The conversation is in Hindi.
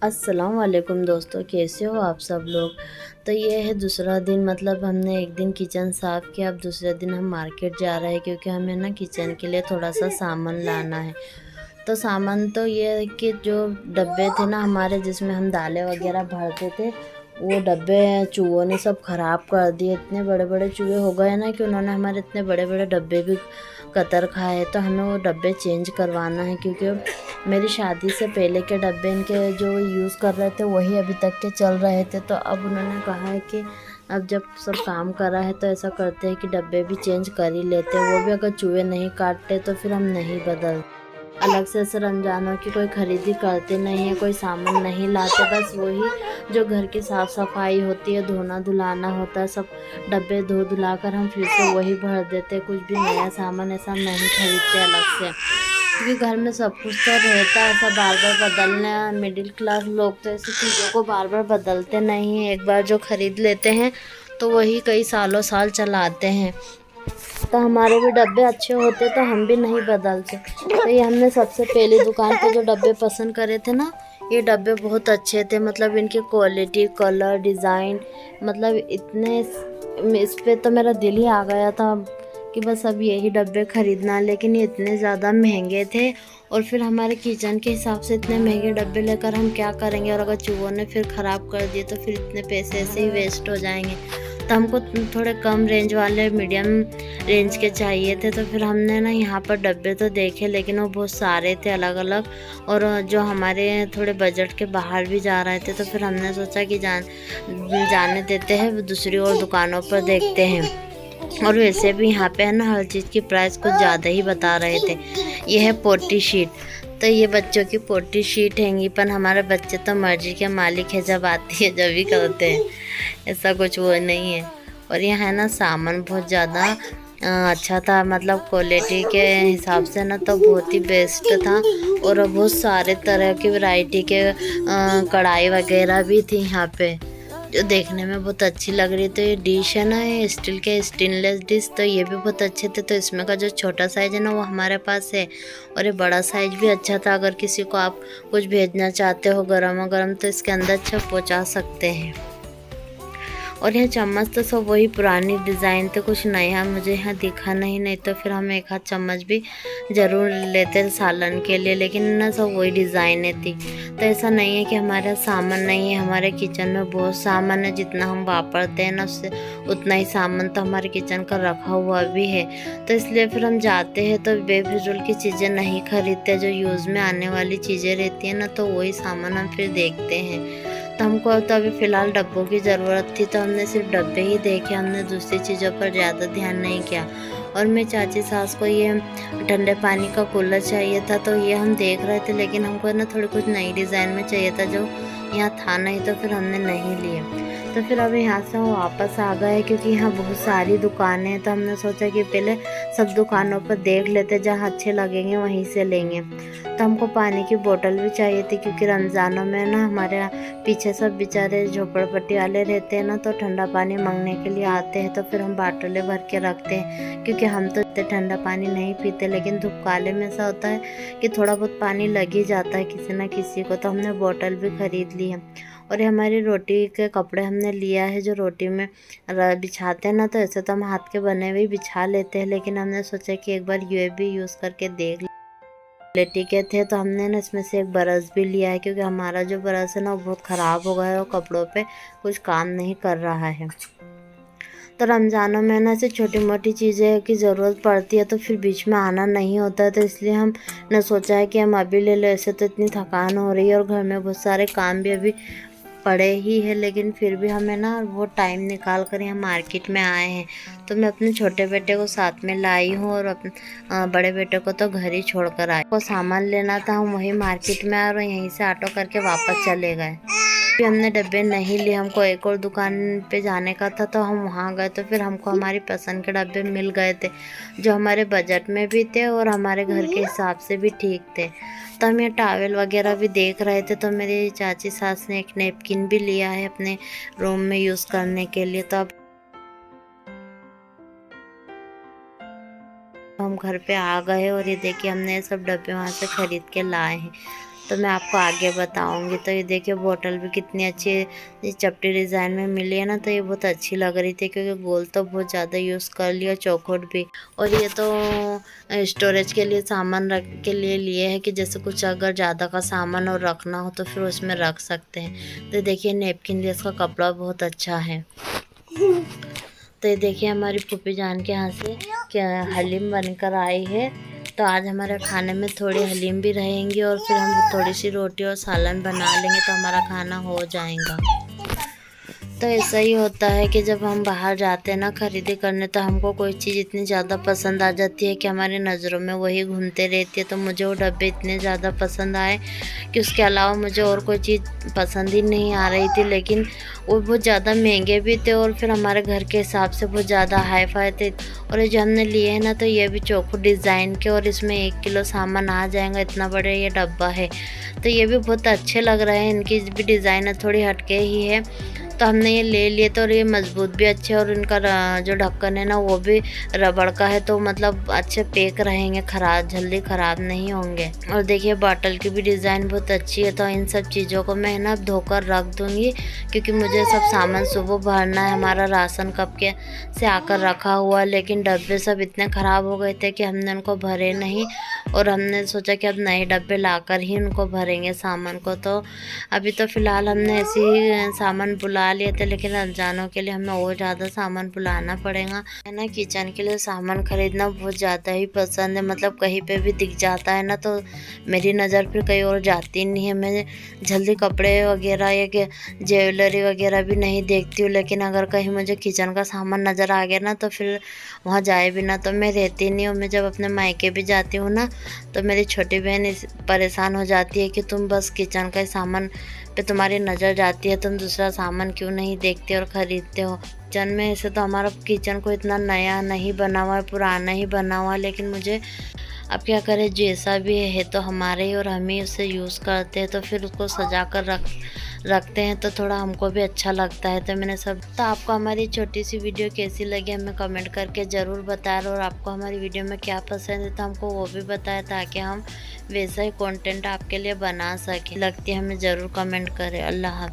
अस्सलाम वालेकुम दोस्तों, कैसे हो आप सब लोग। तो ये है दूसरा दिन, मतलब हमने एक दिन किचन साफ़ किया। अब दूसरे दिन हम मार्केट जा रहे हैं क्योंकि हमें ना किचन के लिए थोड़ा सा सामान लाना है। तो सामान तो ये है कि जो डब्बे थे ना हमारे, जिसमें हम दालें वगैरह भरते थे, वो डब्बे चूहों ने सब ख़राब कर दिए। इतने बड़े बड़े चूहे हो गए ना कि उन्होंने हमारे इतने बड़े बड़े डब्बे भी कतर खाए। तो हमें वो डब्बे चेंज करवाना है क्योंकि मेरी शादी से पहले के डब्बे इनके जो यूज़ कर रहे थे वही अभी तक के चल रहे थे। तो अब उन्होंने कहा है कि अब जब सब काम कर रहा है तो ऐसा करते हैं कि डब्बे भी चेंज कर ही लेते हैं। वो भी अगर चूहे नहीं काटते तो फिर हम नहीं बदल अलग से ऐसे रमज़ानों की कोई ख़रीदी करते नहीं है, कोई सामान नहीं लाते। बस वही जो घर की साफ़ सफाई होती है, धोना धुलाना होता है, सब डब्बे धो धुला कर हम फिर से वही भर देते। कुछ भी नया सामान ऐसा नहीं खरीदते अलग से, क्योंकि घर में सब कुछ तो रहता है। ऐसा बार बार बदलना, मिडिल क्लास लोग तो ऐसी चीज़ों को बार बार बदलते नहीं हैं। एक बार जो ख़रीद लेते हैं तो वही कई सालों साल चलाते हैं। तो हमारे भी डब्बे अच्छे होते तो हम भी नहीं बदलते। तो ये हमने सबसे पहली दुकान पे जो डब्बे पसंद करे थे ना, ये डब्बे बहुत अच्छे थे। मतलब इनकी क्वालिटी, कलर, डिज़ाइन, मतलब इतने इस पे तो मेरा दिल ही आ गया था कि बस अब यही डब्बे ख़रीदना। लेकिन ये इतने ज़्यादा महंगे थे और फिर हमारे किचन के हिसाब से इतने महंगे डब्बे लेकर हम क्या करेंगे। और अगर चूहों ने फिर ख़राब कर दिए तो फिर इतने पैसे ऐसे ही वेस्ट हो जाएंगे। तो हमको थोड़े कम रेंज वाले, मीडियम रेंज के चाहिए थे। तो फिर हमने ना यहाँ पर डब्बे तो देखे, लेकिन वो बहुत सारे थे अलग अलग, और जो हमारे थोड़े बजट के बाहर भी जा रहे थे। तो फिर हमने सोचा कि जाने देते हैं, दूसरी और दुकानों पर देखते हैं। और वैसे भी यहाँ पे है ना, हर चीज़ की प्राइस कुछ ज़्यादा ही बता रहे थे। ये है पोटी शीट। तो ये बच्चों की पोटी शीट हैंगी, पर हमारे बच्चे तो मर्जी के मालिक है, जब आती है जब ही करते हैं, ऐसा कुछ वो नहीं है। और यहाँ है ना, सामान बहुत ज़्यादा अच्छा था, मतलब क्वालिटी के हिसाब से ना तो बहुत ही बेस्ट था। और बहुत सारे तरह की वैरायटी के कढ़ाई वगैरह भी थी यहाँ पे, जो देखने में बहुत अच्छी लग रही। तो ये डिश है ना, ये स्टील के स्टेनलेस डिश, तो ये भी बहुत अच्छे थे। तो इसमें का जो छोटा साइज़ है ना वो हमारे पास है, और ये बड़ा साइज़ भी अच्छा था। अगर किसी को आप कुछ भेजना चाहते हो गरम गरम तो इसके अंदर अच्छा पहुंचा सकते हैं। और यह चम्मच तो सब वही पुरानी डिज़ाइन थे, कुछ नया मुझे यहाँ दिखा नहीं तो फिर हम एक हाथ चम्मच भी ज़रूर लेते सालन के लिए, लेकिन ना सब वही डिज़ाइनें थी। तो ऐसा नहीं है कि हमारा सामान नहीं है, हमारे किचन में बहुत सामान है। जितना हम वापरते हैं ना उससे उतना ही सामान तो हमारे किचन का रखा हुआ भी है। तो इसलिए फिर हम जाते हैं तो बेफिजूल की चीज़ें नहीं खरीदते, जो यूज़ में आने वाली चीज़ें रहती हैं ना तो वही सामान हम फिर देखते हैं। तो हमको तो अभी फ़िलहाल डब्बों की ज़रूरत थी, तो हमने सिर्फ डब्बे ही देखे, हमने दूसरी चीज़ों पर ज़्यादा ध्यान नहीं किया। और मेरी चाची सास को ये ठंडे पानी का कूलर चाहिए था, तो ये हम देख रहे थे, लेकिन हमको ना थोड़ी कुछ नई डिज़ाइन में चाहिए था जो यहाँ था नहीं, तो फिर हमने नहीं लिए। तो फिर अब यहाँ से हम वापस आ गए क्योंकि यहाँ बहुत सारी दुकानें हैं। तो हमने सोचा कि पहले सब दुकानों पर देख लेते, जहाँ अच्छे लगेंगे वहीं से लेंगे। तो हमको पानी की बोतल भी चाहिए थी क्योंकि रमज़ानों में ना हमारे पीछे सब बेचारे झोपड़पट्टी वाले रहते हैं ना, तो ठंडा पानी मांगने के लिए आते हैं। तो फिर हम बाटले भर के रखते हैं, क्योंकि हम तो इतने ठंडा पानी नहीं पीते, लेकिन धूप काले में ऐसा होता है कि थोड़ा बहुत पानी लग ही जाता है किसी ना किसी को। तो हमने बोतल भी खरीद ली है। और ये हमारी रोटी के कपड़े हमने लिया है, जो रोटी में बिछाते हैं ना, तो ऐसे तो हम हाथ के बने हुए बिछा लेते हैं, लेकिन हमने सोचा कि एक बार ये भी यूज़ करके देख क्वालिटी के थे। तो हमने ना इसमें से एक ब्रश भी लिया है, क्योंकि हमारा जो ब्रश है ना वो बहुत ख़राब हो गया है और कपड़ों पे कुछ काम नहीं कर रहा है। तो रमज़ानों में ना ऐसे छोटी मोटी चीज़ें की ज़रूरत पड़ती है, तो फिर बीच में आना नहीं होता है। तो इसलिए हम ने सोचा है कि हम अभी ले लें। ऐसे तो इतनी थकान हो रही है और घर में बहुत सारे काम भी अभी पड़े ही है, लेकिन फिर भी हमें ना वो टाइम निकाल कर यहाँ मार्केट में आए हैं। तो मैं अपने छोटे बेटे को साथ में लाई हूँ और अपने बड़े बेटे को तो घर ही छोड़ कर आई। को सामान लेना था, हम वही मार्केट में आए और यहीं से ऑटो करके वापस चले गए। फिर हमने डब्बे नहीं लिए, हमको एक और दुकान पे जाने का था, तो हम वहाँ गए। तो फिर हमको हमारी पसंद के डब्बे मिल गए थे, जो हमारे बजट में भी थे और हमारे घर के हिसाब से भी ठीक थे। तो हम ये टॉवेल वगैरह भी देख रहे थे। तो मेरी चाची सास ने एक नैपकिन भी लिया है अपने रूम में यूज़ करने के लिए। तो अब हम घर पे आ गए और ये देखिए हमने ये सब डब्बे वहाँ से ख़रीद के लाए हैं। तो मैं आपको आगे बताऊंगी। तो ये देखिए बोतल भी कितनी अच्छी ये चपटी डिज़ाइन में मिली है ना, तो ये बहुत अच्छी लग रही थी क्योंकि गोल तो बहुत ज़्यादा यूज़ कर लिया, चौखट भी। और ये तो स्टोरेज के लिए सामान रख के लिए है कि जैसे कुछ अगर ज़्यादा का सामान और रखना हो तो फिर उसमें रख सकते हैं। तो देखिए नेपकिन भी, इसका कपड़ा बहुत अच्छा है। तो ये देखिए हमारी फूफी जान के यहाँ से क्या हलीम बनकर आई है। तो आज हमारे खाने में थोड़ी हलीम भी रहेंगी और फिर हम थोड़ी सी रोटी और सालन बना लेंगे तो हमारा खाना हो जाएगा। तो ऐसा ही होता है कि जब हम बाहर जाते हैं ना खरीदी करने, तो हमको कोई चीज़ इतनी ज़्यादा पसंद आ जाती है कि हमारी नज़रों में वही घूमते रहती है। तो मुझे वो डब्बे इतने ज़्यादा पसंद आए कि उसके अलावा मुझे और कोई चीज़ पसंद ही नहीं आ रही थी। लेकिन वो बहुत ज़्यादा महंगे भी थे और फिर हमारे घर के हिसाब से बहुत ज़्यादा हाई फाई थे। और ये जो हमने लिए हैं ना, तो ये भी चौखुट डिज़ाइन के और इसमें 1 किलो सामान आ जाएगा, इतना बड़ा ये डब्बा है। तो ये भी बहुत अच्छे लग रहे हैं, इनकी भी डिज़ाइन थोड़ी हटके ही है। तो हमने ये ले लिए। तो और ये मज़बूत भी अच्छे और इनका जो ढक्कन है ना वो भी रबड़ का है, तो मतलब अच्छे पैक रहेंगे, खराब जल्दी ख़राब नहीं होंगे। और देखिए बॉटल की भी डिज़ाइन बहुत अच्छी है। तो इन सब चीज़ों को मैं ना धोकर रख दूँगी क्योंकि मुझे सब सामान सुबह भरना है। हमारा राशन कब के से आकर रखा हुआ, लेकिन डब्बे सब इतने ख़राब हो गए थे कि हमने उनको भरे नहीं और हमने सोचा कि अब नए डब्बे लाकर ही उनको भरेंगे सामान को। तो अभी तो फ़िलहाल हमने ऐसे ही सामान बुला लिए थे, लेकिन अनजानों के लिए हमें और ज़्यादा सामान बुलाना पड़ेगा। है ना, किचन के लिए सामान खरीदना बहुत ज़्यादा ही पसंद है। मतलब कहीं पे भी दिख जाता है ना तो मेरी नज़र फिर कहीं और जाती नहीं है। मैं जल्दी कपड़े वगैरह या ज्वेलरी वगैरह भी नहीं देखती हूँ, लेकिन अगर कहीं मुझे किचन का सामान नज़र आ गया ना तो फिर वहाँ जाए बिना तो मैं रहती नहीं हूँ। मैं जब अपने मायके भी जाती हूँ ना तो मेरी छोटी बहन परेशान हो जाती है कि तुम बस किचन का सामान पे तुम्हारी नज़र जाती है, तुम दूसरा सामान क्यों नहीं देखते और ख़रीदते हो। किचन में ऐसे तो हमारा किचन को इतना नया नहीं बना हुआ है, पुराना ही बना हुआ है, लेकिन मुझे अब क्या करें, जैसा भी है तो हमारे ही और हम ही उसे यूज़ करते हैं। तो फिर उसको सजा कर रखते हैं तो थोड़ा हमको भी अच्छा लगता है। तो मैंने सब तो आपको हमारी छोटी सी वीडियो कैसी लगी हमें कमेंट करके ज़रूर बताएं, और आपको हमारी वीडियो में क्या पसंद है तो हमको वो भी बताएं ताकि हम वैसा ही कंटेंट आपके लिए बना सकें। लगती है हमें ज़रूर कमेंट करें। अल्लाह हाफ़िज़।